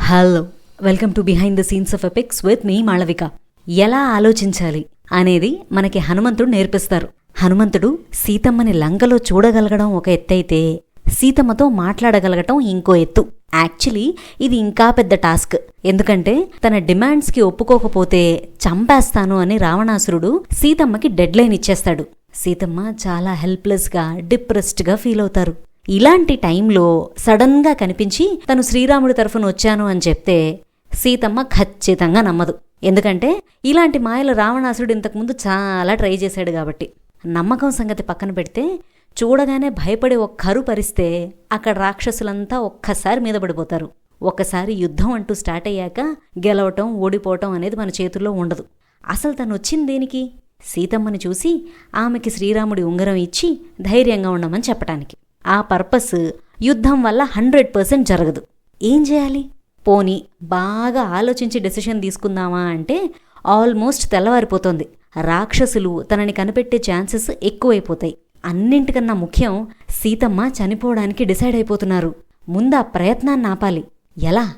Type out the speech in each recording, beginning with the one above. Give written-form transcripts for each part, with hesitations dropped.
Hello, welcome to behind the scenes of epics with me Malavika. ఎలా ఆలోచించాలి అనేది మనకి హనుమంతుడు నేర్పిస్తారు. హనుమంతుడు సీతమ్మని లంకలో చూడగలగడం ఒక ఎత్తైతే సీతమ్మతో మాట్లాడగలగటం ఇంకో ఎత్తు. యాక్చువల్లీ ఇది ఇంకా పెద్ద టాస్క్. ఎందుకంటే తన డిమాండ్స్కి ఒప్పుకోకపోతే చంపేస్తాను అని రావణాసురుడు సీతమ్మకి డెడ్ లైన్ ఇచ్చేస్తాడు. సీతమ్మ చాలా హెల్ప్లెస్గా, డిప్రెస్డ్గా ఫీల్ అవుతారు. ఇలాంటి టైంలో సడన్గా కనిపించి తను శ్రీరాముడి తరఫున వచ్చాను అని చెప్తే సీతమ్మ ఖచ్చితంగా నమ్మదు. ఎందుకంటే ఇలాంటి మాయలు రావణాసురుడు ఇంతకుముందు చాలా ట్రై చేశాడు కాబట్టి. నమ్మకం సంగతి పక్కన పెడితే చూడగానే భయపడి ఒక్కరు పరిస్తే అక్కడ రాక్షసులంతా ఒక్కసారి మీద పడిపోతారు. ఒక్కసారి యుద్ధం అంటూ స్టార్ట్ అయ్యాక గెలవటం, ఓడిపోవటం అనేది మన చేతుల్లో ఉండదు. అసలు తను వచ్చింది దేనికి? సీతమ్మని చూసి ఆమెకి శ్రీరాముడి ఉంగరం ఇచ్చి ధైర్యంగా ఉండమని చెప్పటానికి. ఆ పర్పస్ యుద్ధం వల్ల 100% జరగదు. ఏం చేయాలి? పోనీ బాగా ఆలోచించి డెసిషన్ తీసుకుందామా అంటే ఆల్మోస్ట్ తెల్లవారిపోతుంది. రాక్షసులు తనని కనిపెట్టే ఛాన్సెస్ ఎక్కువైపోతాయి. అన్నింటికన్నా ముఖ్యం, సీతమ్మ చనిపోవడానికి డిసైడ్ అయిపోతున్నారు. ముందు ఆ ప్రయత్నాన్ని ఆపాలి. ఎలా?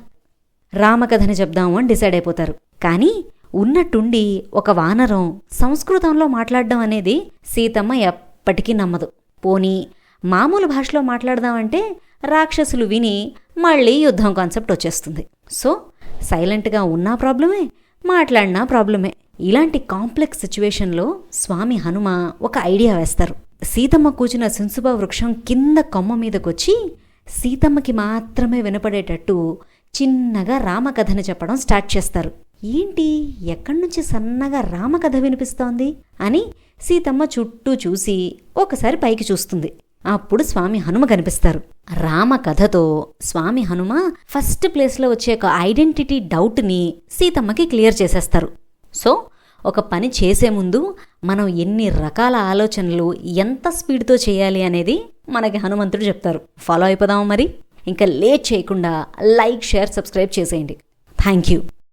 రామకథని చెప్దాము అని డిసైడ్ అయిపోతారు. కానీ ఉన్నట్టుండి ఒక వానరం సంస్కృతంలో మాట్లాడడం అనేది సీతమ్మ ఎప్పటికీ నమ్మదు. పోనీ మామూలు భాషలో మాట్లాడదామంటే రాక్షసులు విని మళ్ళీ యుద్ధం కాన్సెప్ట్ వచ్చేస్తుంది. సో సైలెంట్గా ఉన్నా ప్రాబ్లమే, మాట్లాడినా ప్రాబ్లమే. ఇలాంటి కాంప్లెక్స్ సిచ్యువేషన్లో స్వామి హనుమ ఒక ఐడియా వేస్తారు. సీతమ్మ కూర్చున్న సున్సుబ వృక్షం కింద కొమ్మ మీదకొచ్చి సీతమ్మకి మాత్రమే వినపడేటట్టు చిన్నగా రామకథని చెప్పడం స్టార్ట్ చేస్తారు. ఏంటి, ఎక్కడి నుంచి సన్నగా రామకథ వినిపిస్తోంది అని సీతమ్మ చుట్టూ చూసి ఒకసారి పైకి చూస్తుంది. అప్పుడు స్వామి హనుమ కనిపిస్తారు. రామకథతో స్వామి హనుమ ఫస్ట్ ప్లేస్లో వచ్చే ఒక ఐడెంటిటీ డౌట్ని సీతమ్మకి క్లియర్ చేసేస్తారు. సో ఒక పని చేసే ముందు మనం ఎన్ని రకాల ఆలోచనలు ఎంత స్పీడ్తో చేయాలి అనేది మనకి హనుమంతుడు చెప్తారు. ఫాలో అయిపోదాము మరి. ఇంకా లేట్ చేయకుండా లైక్, షేర్, సబ్స్క్రైబ్ చేసేయండి. Thank you.